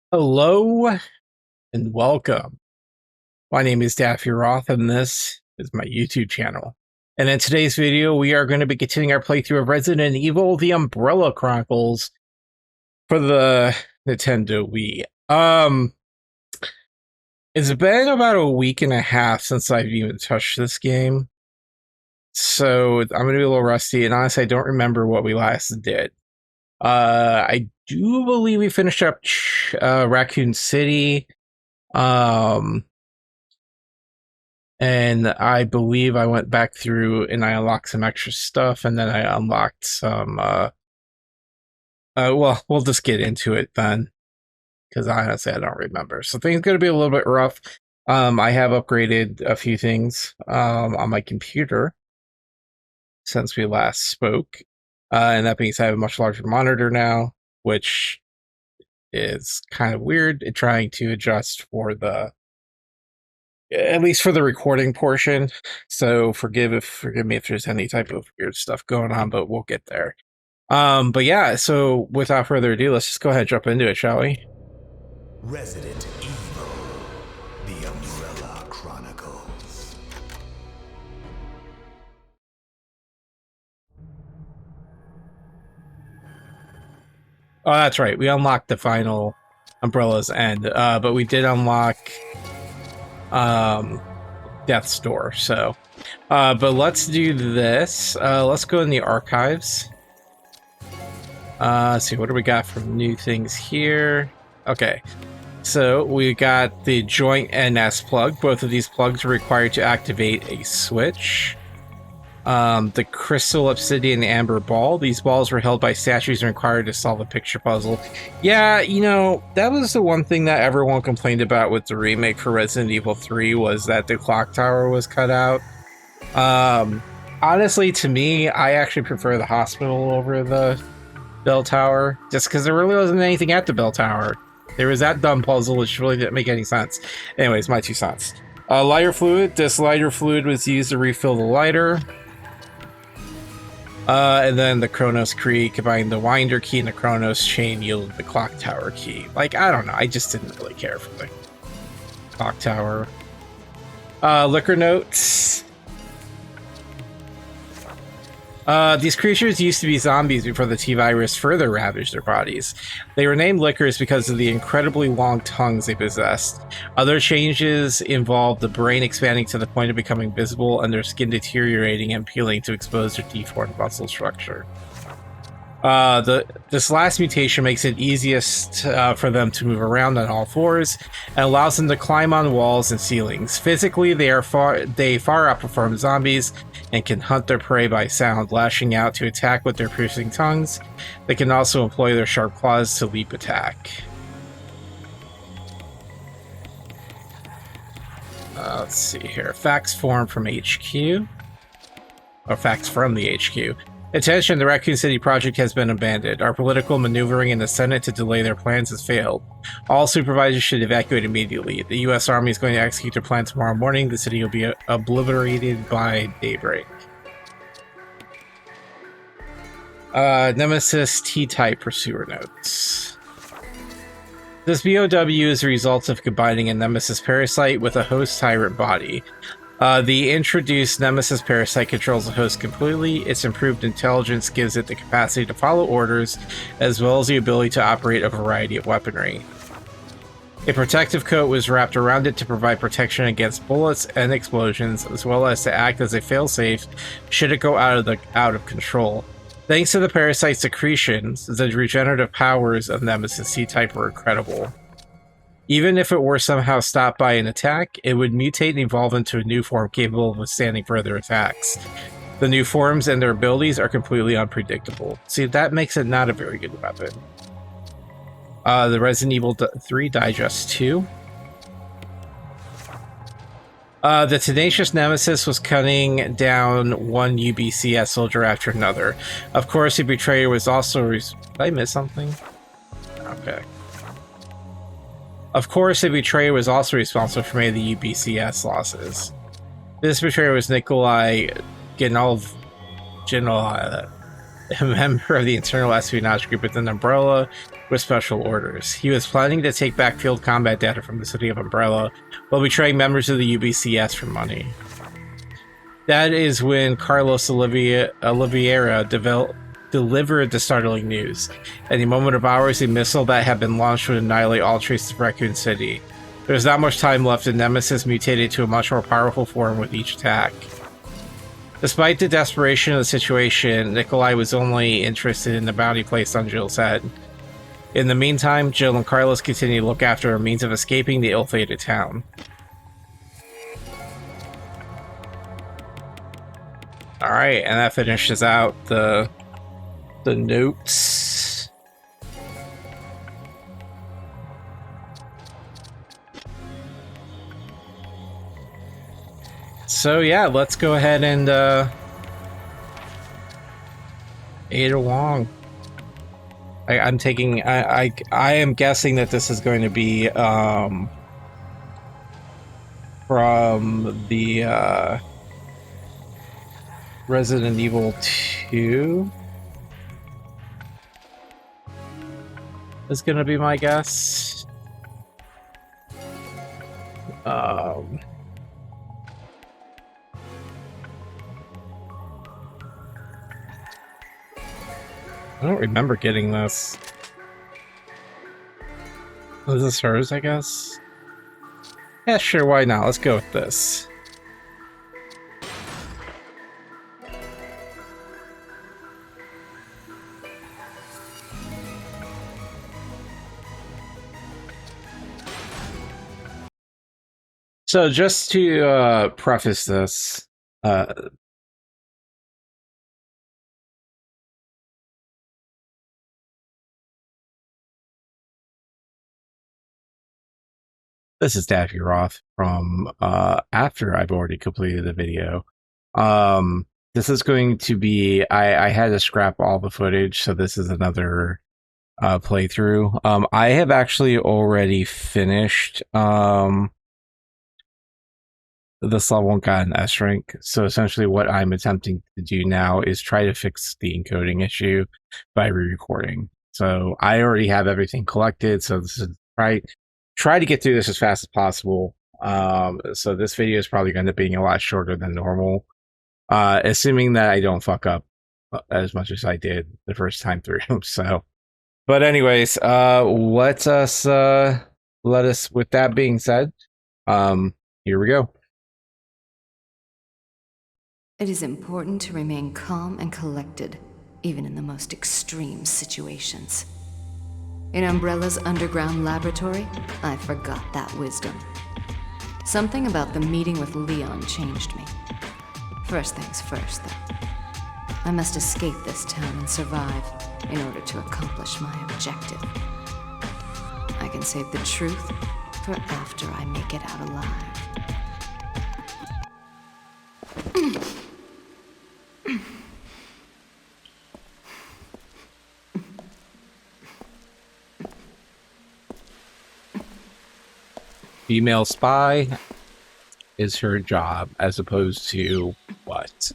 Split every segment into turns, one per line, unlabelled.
Hello and welcome. My name is Daffy Roth and this is my YouTube channel. And in today's video, we are going to be continuing our playthrough of Resident Evil: The Umbrella Chronicles for the Nintendo Wii. It's been about a week and a half since I've even touched this game. So I'm going to be a little rusty, and honestly, I don't remember what we last did. I do believe we finished up Racoon City. And I believe I went back through and I unlocked some extra stuff, and then I unlocked some well, we'll just get into it then, because honestly I don't remember. So things are gonna be a little bit rough. I have upgraded a few things on my computer since we last spoke. And that being said, I have a much larger monitor now, which is kind of weird at trying to adjust for the, at least for the recording portion. So forgive me if there's any type of weird stuff going on, but we'll get there. But yeah, so without further ado, let's just go ahead and jump into it, shall we?
Resident Evil: The Umbrella Chronicles.
Oh, that's right. We unlocked the final Umbrella's End, but we did unlock Death's Door. So, but let's do this. Let's go in the archives. Let's see, what do we got from new things here? Okay, so we got the joint NS plug. Both of these plugs are required to activate a switch. The crystal obsidian amber ball. These balls were held by statues and required to solve a picture puzzle. Yeah, you know, that was the one thing that everyone complained about with the remake for Resident Evil 3 was that the clock tower was cut out. Honestly, to me, I actually prefer the hospital over the bell tower, just because there really wasn't anything at the bell tower. There was that dumb puzzle which really didn't make any sense. Anyways, my 2 cents. Lighter fluid. This lighter fluid was used to refill the lighter. And then the Chronos key, combining the winder key and the Chronos chain, yielded the clock tower key. Like, I don't know, I just didn't really care for the clock tower. Liquor notes. These creatures used to be zombies before the T-Virus further ravaged their bodies. They were named Lickers because of the incredibly long tongues they possessed. Other changes involved the brain expanding to the point of becoming visible and their skin deteriorating and peeling to expose their deformed muscle structure. This last mutation makes it easiest for them to move around on all fours and allows them to climb on walls and ceilings. Physically, they far outperform zombies and can hunt their prey by sound, lashing out to attack with their piercing tongues. They can also employ their sharp claws to leap attack. Let's see here. Facts form from HQ. Or facts from the HQ. Attention, the Racoon City project has been abandoned. Our political maneuvering in the Senate to delay their plans has failed. All supervisors should evacuate immediately. The U.S. Army is going to execute their plan tomorrow morning. The city will be obliterated by daybreak. Nemesis T-type pursuer notes. This BOW is a result of combining a Nemesis parasite with a host Tyrant body. The introduced Nemesis parasite controls the host completely. Its improved intelligence gives it the capacity to follow orders, as well as the ability to operate a variety of weaponry. A protective coat was wrapped around it to provide protection against bullets and explosions, as well as to act as a failsafe should it go out of control. Thanks to the parasite's secretions, the regenerative powers of Nemesis C-type were incredible. Even if it were somehow stopped by an attack, it would mutate and evolve into a new form capable of withstanding further attacks. The new forms and their abilities are completely unpredictable. See, that makes it not a very good weapon. The Resident Evil 3 Digest 2. The tenacious Nemesis was cutting down one UBCS soldier after another. Of course, the betrayer was also... Did I miss something? Okay. Of course, the betrayer was also responsible for many of the UBCS losses. This betrayer was Nikolai a member of the internal espionage group within Umbrella with special orders. He was planning to take back field combat data from the city of Umbrella while betraying members of the UBCS for money. That is when Carlos Oliveira delivered the startling news. In a moment of hours, a missile that had been launched would annihilate all traces of Racoon City. There was not much time left, and Nemesis mutated to a much more powerful form with each attack. Despite the desperation of the situation, Nikolai was only interested in the bounty placed on Jill's head. In the meantime, Jill and Carlos continue to look after a means of escaping the ill-fated town. Alright, and that finishes out the notes. So yeah, let's go ahead and aid along. I'm taking I am guessing that this is going to be from the Resident Evil 2 is gonna be my guess. I don't remember getting this. Was this hers, I guess? Yeah, sure, why not? Let's go with this. So just to preface this, this is Daffy Roth from after I've already completed the video. This is going to be, I had to scrap all the footage, so this is another playthrough. I have actually already finished this level and got an S rank. So essentially what I'm attempting to do now is try to fix the encoding issue by re-recording. So I already have everything collected, so this is try to get through this as fast as possible. So this video is probably going to be a lot shorter than normal, assuming that I don't fuck up as much as I did the first time through. So, but anyways, let us with that being said, here we go.
It is important to remain calm and collected, even in the most extreme situations. In Umbrella's underground laboratory, I forgot that wisdom. Something about the meeting with Leon changed me. First things first, though. I must escape this town and survive in order to accomplish my objective. I can save the truth for after I make it out alive.
Female spy is her job, as opposed to what?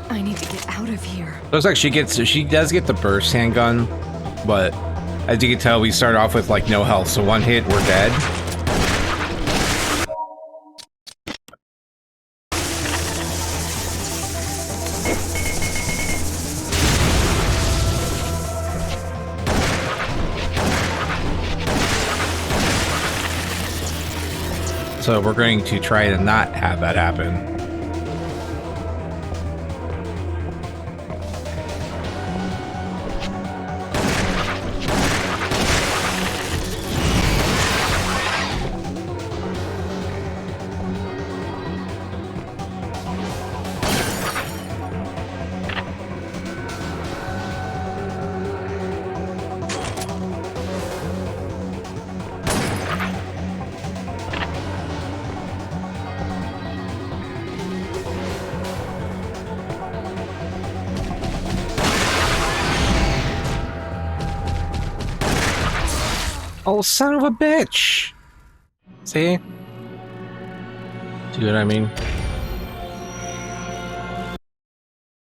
I need to get out of here.
Looks like she does get the burst handgun, but as you can tell, we start off with like no health, so one hit, we're dead. So we're going to try to not have that happen. Oh, son of a bitch! See? See what I mean?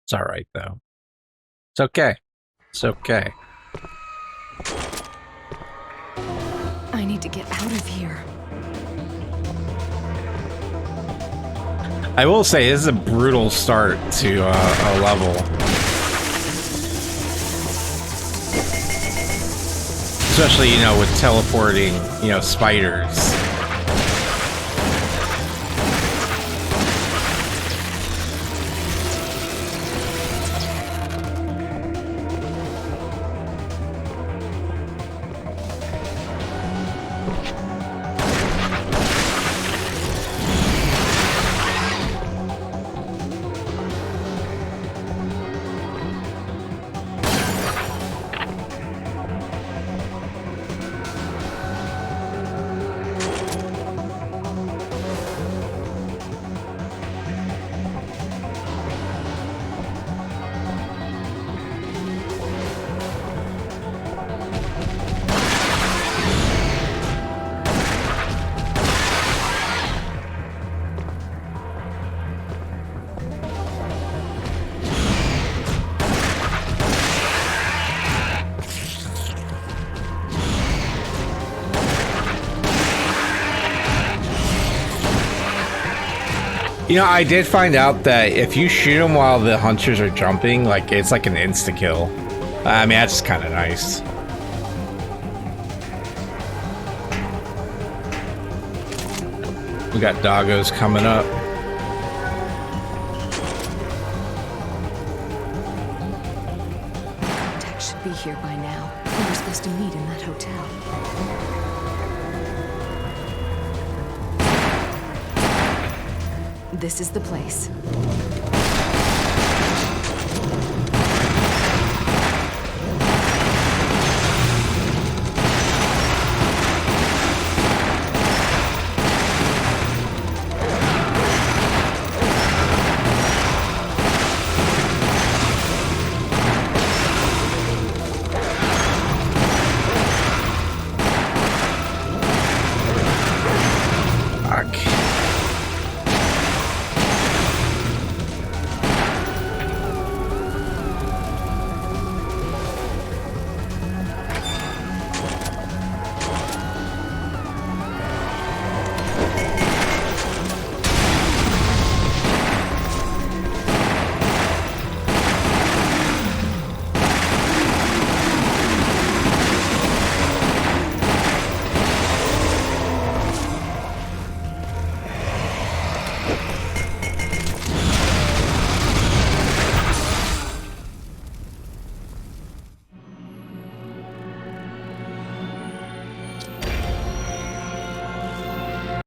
It's alright, though. It's okay. It's okay.
I need to get out of here.
I will say, this is a brutal start to a level. Especially, you know, with teleporting, you know, spiders. You know, I did find out that if you shoot them while the hunters are jumping, like, it's like an insta-kill. I mean, that's kind of nice. We got doggos coming up.
Contact should be here by now. We were supposed to meet in that hotel. This is the place.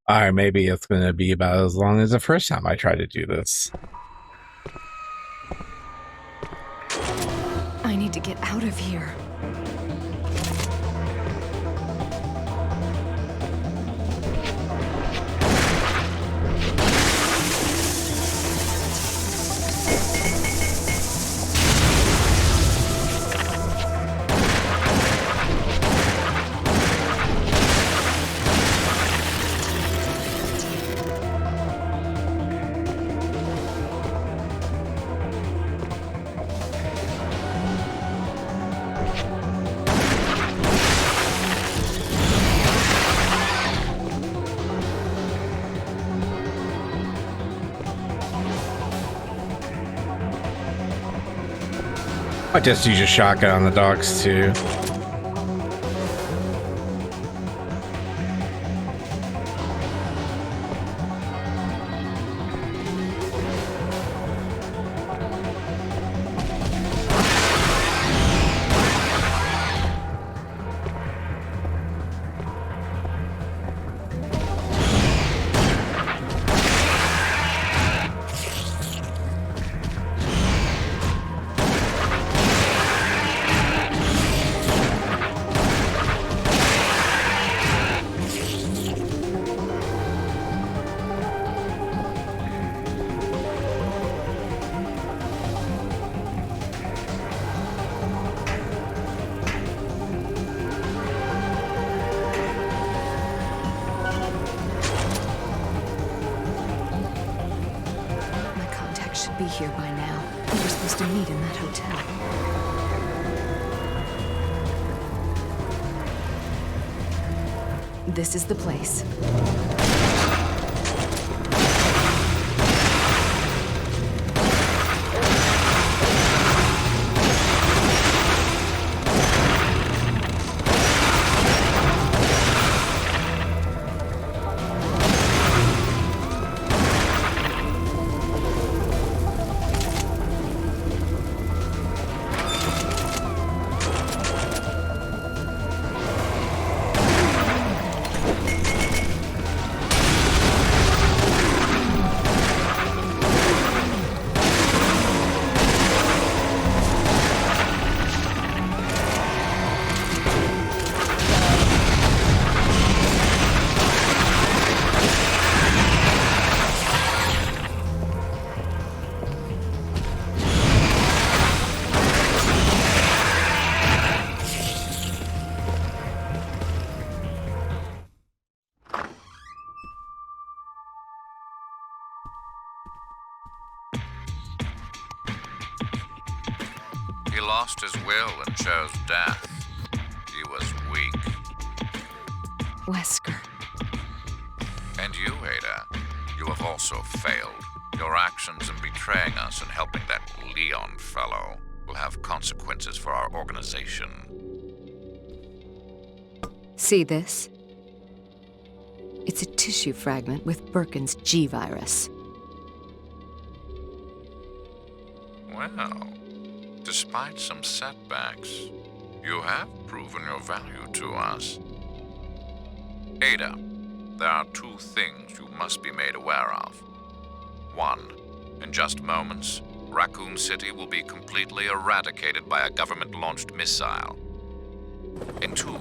Alright, maybe it's going to be about as long as the first time I tried to do this.
I need to get out of here.
I just use a shotgun on the dogs too.
should be here by now. We were supposed to meet in that hotel. This is the place.
He lost his will and chose death. He was weak.
Wesker.
And you, Ada, you have also failed. Your actions in betraying us and helping that Leon fellow will have consequences for our organization.
See this? It's a tissue fragment with Birkin's G-virus.
Well, despite some setbacks, you have proven your value to us. Ada, there are two things you must be made aware of. One, in just moments, Racoon City will be completely eradicated by a government-launched missile. And two,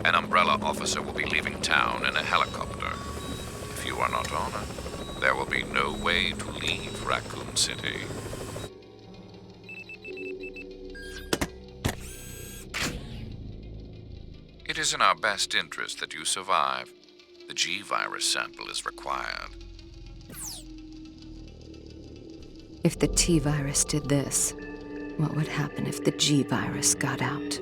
an Umbrella officer will be leaving town in a helicopter. If you are not on it, there will be no way to leave Racoon City. It is in our best interest that you survive. The G-virus sample is required.
If the T-virus did this, what would happen if the G-virus got out?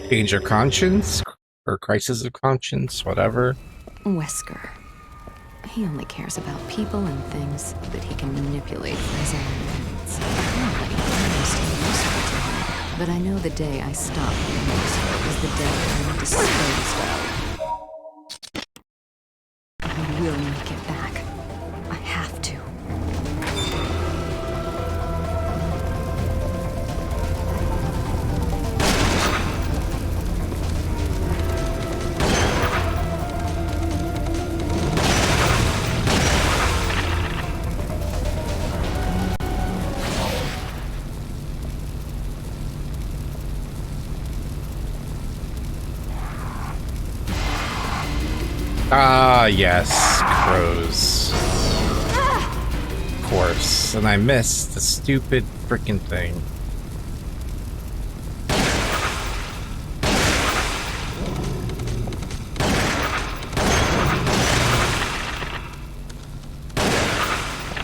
Danger conscience? Or crisis of conscience, whatever.
Wesker. He only cares about people and things that he can manipulate for his own ends. Not that I'm still useful to him, but I know the day I stop being useful is the day I'm disposed of. I will make it back. I have to.
Ah, yes, crows. Of course, and I missed the stupid frickin' thing.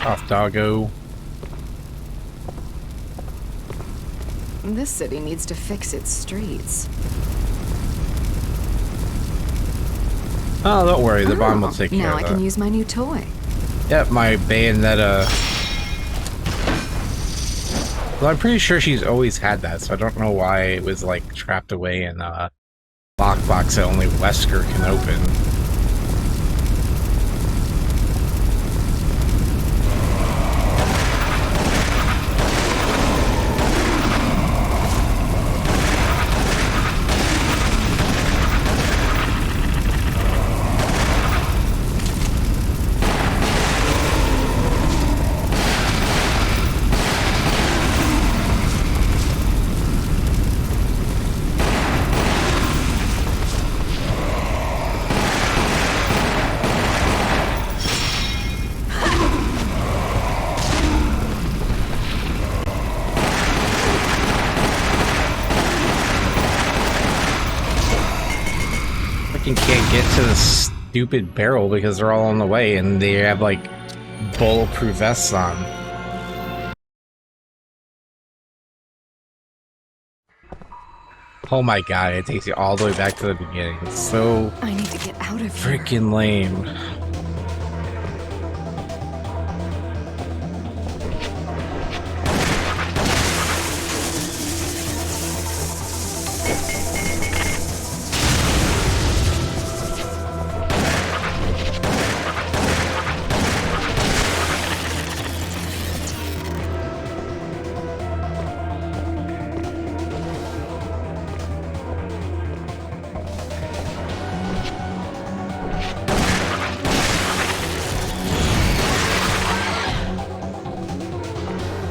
Off, doggo.
This city needs to fix its streets.
Oh, don't worry, the bomb will take care
now
of
I
that.
can use my new toy.
Yep, my Bayonetta. Well, I'm pretty sure she's always had that, so I don't know why it was, like, trapped away in a lockbox that only Wesker can open. Can't get to the stupid barrel because they're all on the way and they have like bulletproof vests on. Oh my god, it takes you all the way back to the beginning. It's so
I need to get out of here.
freaking lame.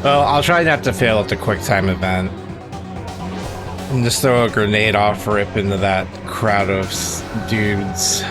Well, I'll try not to fail at the quick time event. And just throw a grenade off rip into that crowd of dudes.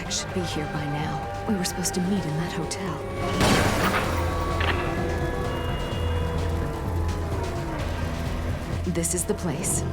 Should be here by now. We were supposed to meet in that hotel. This is the place.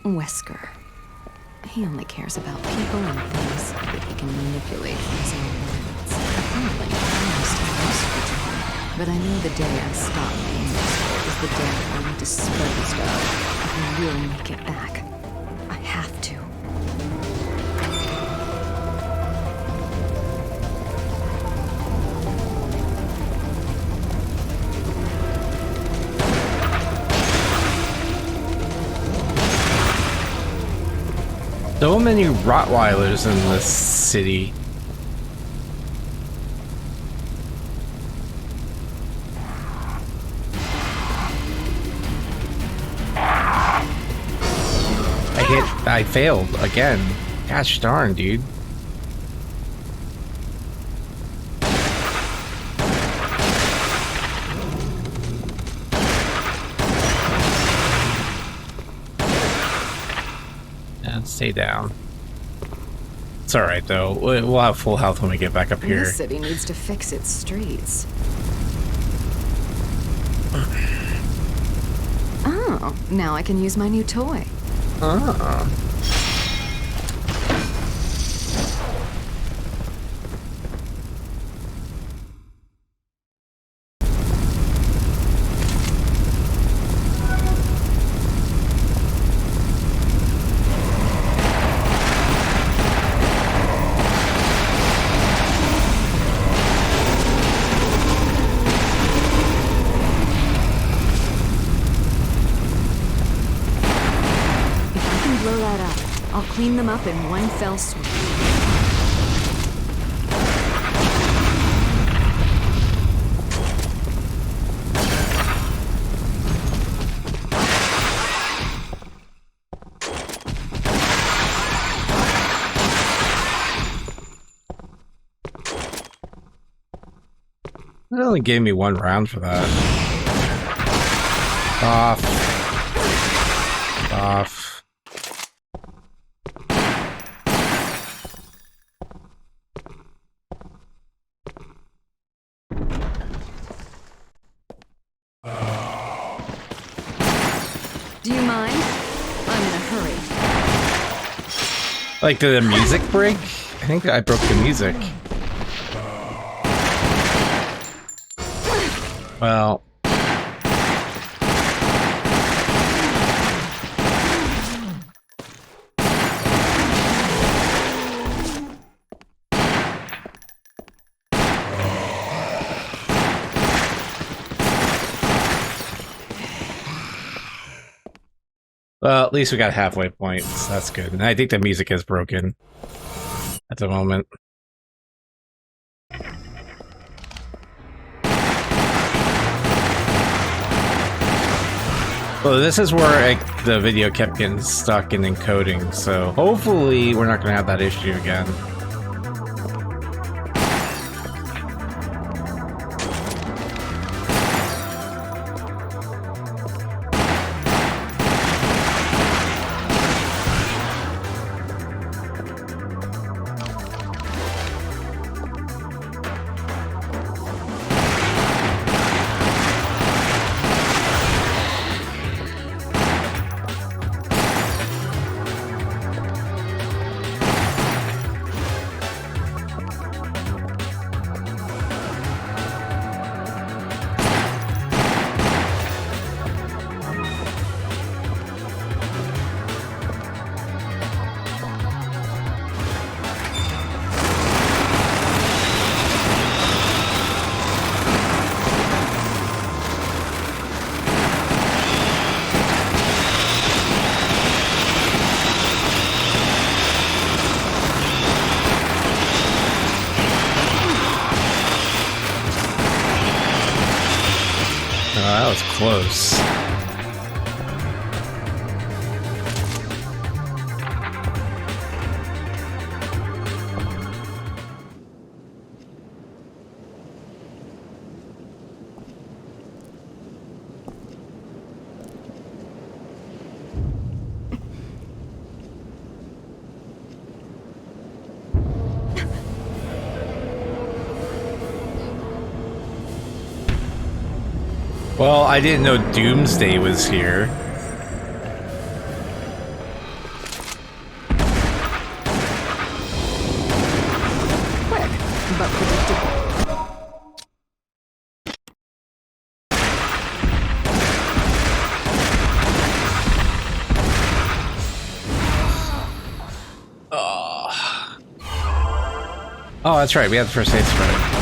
Wesker. He only cares about people and things that he can manipulate for his own ends. Apparently, I'm still useful to him. But I know the day I stop being useful is the day I'm disposed of. If I really make it back, I have to.
So many Rottweilers in this city. I failed again. Gosh darn, dude. Stay down. It's alright though. We'll have full health when we get back up here.
This city needs to fix its streets. Oh, now I can use my new toy.
Ah.
Clean them up in one fell swoop.
It only gave me 1 round for that. Off. Off.
Do you mind? I'm in a hurry.
Like, did the music break? I think I broke the music. Well. Well, at least we got halfway points. That's good. And I think the music is broken at the moment. Well, this is where the video kept getting stuck in encoding, so hopefully we're not going to have that issue again. That was close. Well, I didn't know Doomsday was here.
Quick, but predictable.
Oh, that's right. We had the first aid spray.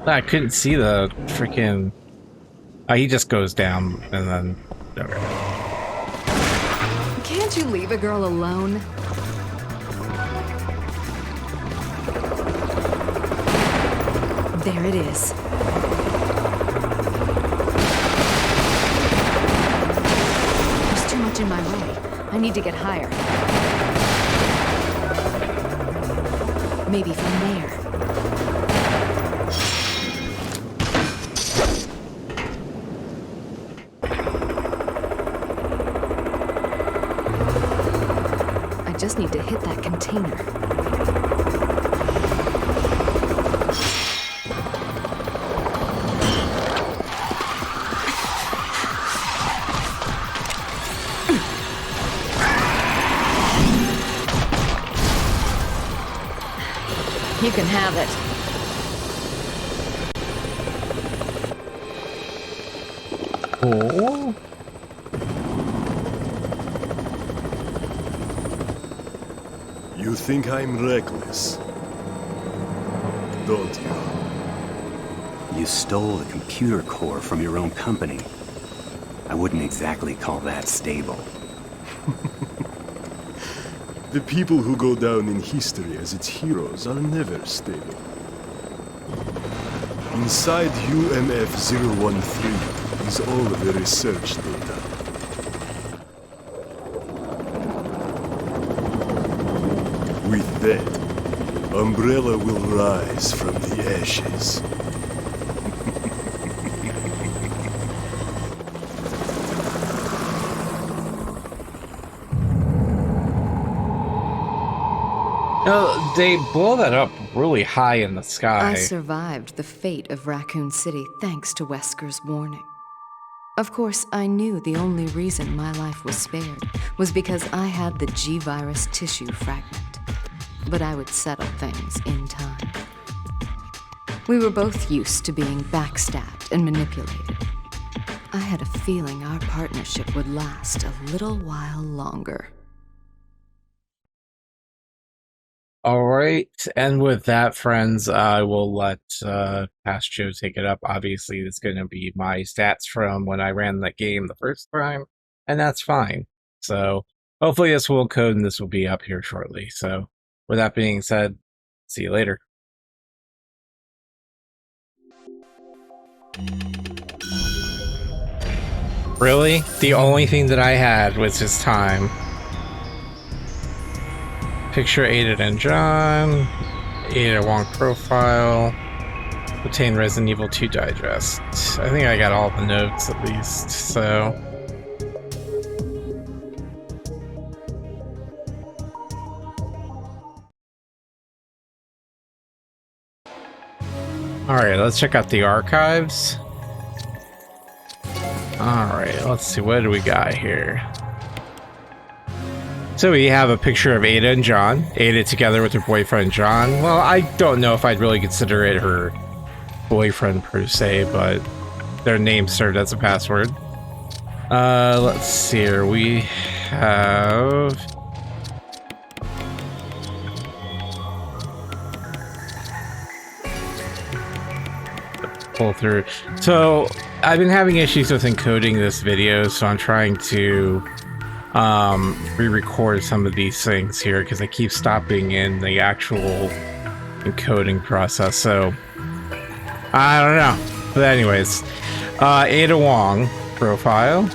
I couldn't see the freaking. Oh, he just goes down and then. Okay.
Can't you leave a girl alone? There it is. There's too much in my way. I need to get higher. Maybe from there. I just need to hit that container. You can have it.
Oh.
You think I'm reckless, don't you?
You stole the computer core from your own company. I wouldn't exactly call that stable.
The people who go down in history as its heroes are never stable. You Inside UMF-013 is all the research data. With that, Umbrella will rise from the ashes.
No, they blow that up really high in the sky.
I survived the fate of Racoon City thanks to Wesker's warning. Of course, I knew the only reason my life was spared was because I had the G-virus tissue fragment. But I would settle things in time. We were both used to being backstabbed and manipulated. I had a feeling our partnership would last a little while longer.
All right, and with that, friends, I will let Past Joe take it up. Obviously, it's going to be my stats from when I ran that game the first time, and that's fine. So hopefully this will code and this will be up here shortly. So with that being said, see you later. Really? The only thing that I had was just time. Picture Ada and John, Ada Wong profile, obtain Resident Evil 2 digest. I think I got all the notes at least, so. Alright, let's check out the archives. Alright, let's see, what do we got here? So we have a picture of Ada and John. Ada together with her boyfriend John. Well, I don't know if I'd really consider it her boyfriend per se, but their name served as a password. Let's see here. We have... pull through. So I've been having issues with encoding this video, so I'm trying to re-record some of these things here because I keep stopping in the actual encoding process, so I don't know. But anyways, Ada Wong profile.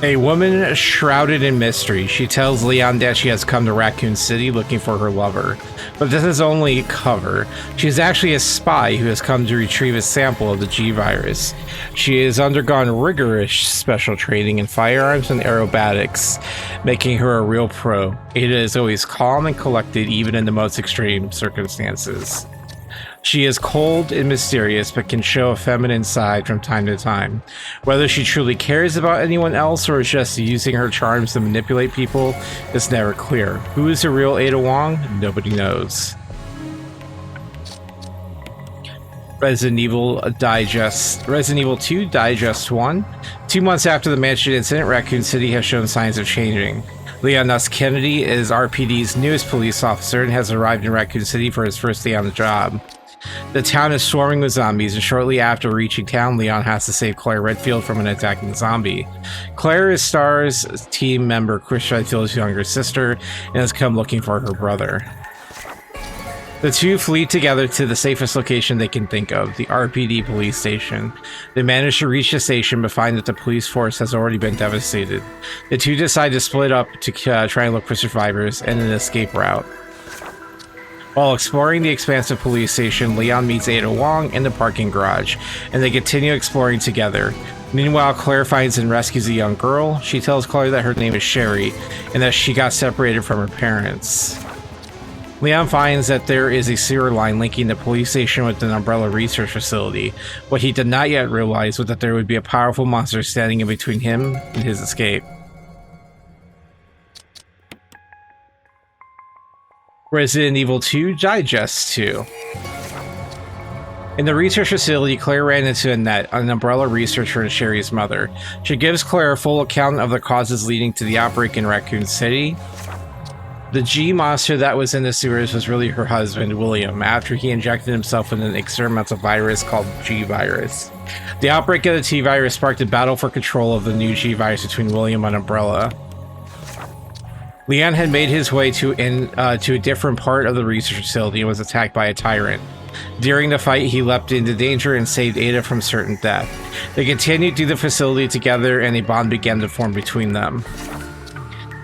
A woman shrouded in mystery. She tells Leon that she has come to Racoon City looking for her lover. But this is only cover. She is actually a spy who has come to retrieve a sample of the G-virus. She has undergone rigorous special training in firearms and aerobatics, making her a real pro. Ada is always calm and collected even in the most extreme circumstances. She is cold and mysterious, but can show a feminine side from time to time. Whether she truly cares about anyone else or is just using her charms to manipulate people is never clear. Who is the real Ada Wong? Nobody knows. Resident Evil 2 Digest 1. 2 months after the mansion incident, Racoon City has shown signs of changing. Leon S. Kennedy is RPD's newest police officer and has arrived in Racoon City for his first day on the job. The town is swarming with zombies, and shortly after reaching town, Leon has to save Claire Redfield from an attacking zombie. Claire is STAR's team member Chris Redfield's younger sister and has come looking for her brother. The two flee together to the safest location they can think of, the RPD police station. They manage to reach the station but find that the police force has already been devastated. The two decide to split up to try and look for survivors and an escape route. While exploring the expansive police station, Leon meets Ada Wong in the parking garage, and they continue exploring together. Meanwhile, Claire finds and rescues a young girl. She tells Claire that her name is Sherry, and that she got separated from her parents. Leon finds that there is a sewer line linking the police station with an Umbrella research facility. What he did not yet realize was that there would be a powerful monster standing in between him and his escape. Resident Evil 2 Digest 2. In the research facility, Claire ran into Annette, an Umbrella researcher and Sherry's mother. She gives Claire a full account of the causes leading to the outbreak in Racoon City. The G monster that was in the sewers was really her husband, William, after he injected himself with an experimental virus called G-virus. The outbreak of the T-virus sparked a battle for control of the new G-virus between William and Umbrella. Leon had made his way to a different part of the research facility and was attacked by a Tyrant. During the fight, he leapt into danger and saved Ada from certain death. They continued through the facility together, and a bond began to form between them.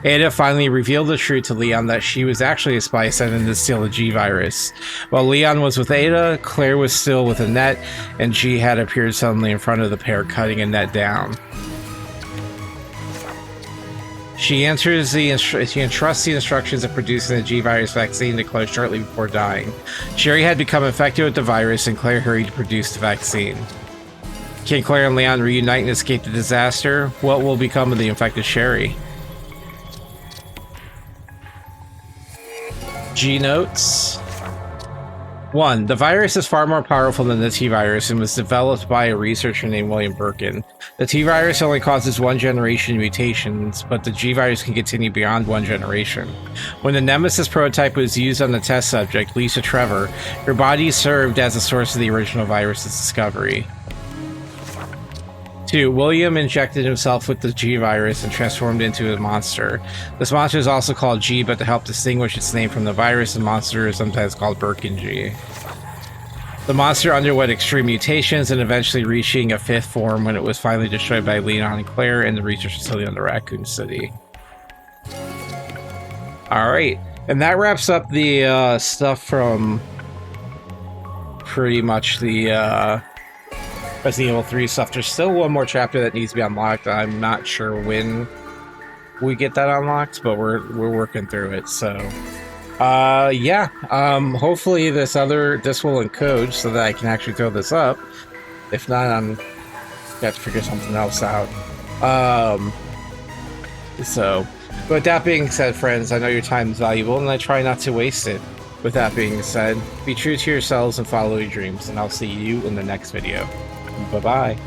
Ada finally revealed the truth to Leon that she was actually a spy sent in to steal the G-Virus. While Leon was with Ada, Claire was still with Annette, and G had appeared suddenly in front of the pair, cutting Annette down. She entrusts the instructions of producing the G-Virus vaccine to Claire shortly before dying. Sherry had become infected with the virus, and Claire hurried to produce the vaccine. Can Claire and Leon reunite and escape the disaster? What will become of the infected Sherry? G notes. 1. The virus is far more powerful than the T-Virus and was developed by a researcher named William Birkin. The T-Virus only causes one generation mutations, but the G-Virus can continue beyond one generation. When the Nemesis prototype was used on the test subject, Lisa Trevor, her body served as a source of the original virus's discovery. 2. William injected himself with the G-Virus and transformed into a monster. This monster is also called G, but to help distinguish its name from the virus, the monster is sometimes called Birkin G. The monster underwent extreme mutations and eventually reaching a 5th form when it was finally destroyed by Leon and Claire in the research facility on the Racoon City. Alright, and that wraps up the stuff from pretty much the Resident Evil 3 stuff. There's still one more chapter that needs to be unlocked. I'm not sure when we get that unlocked, but we're working through it. So, yeah. Hopefully this will encode so that I can actually throw this up. If not, I'm gonna have to figure something else out. So, with that being said, friends, I know your time is valuable, and I try not to waste it. With that being said, be true to yourselves and follow your dreams, and I'll see you in the next video. Bye-bye.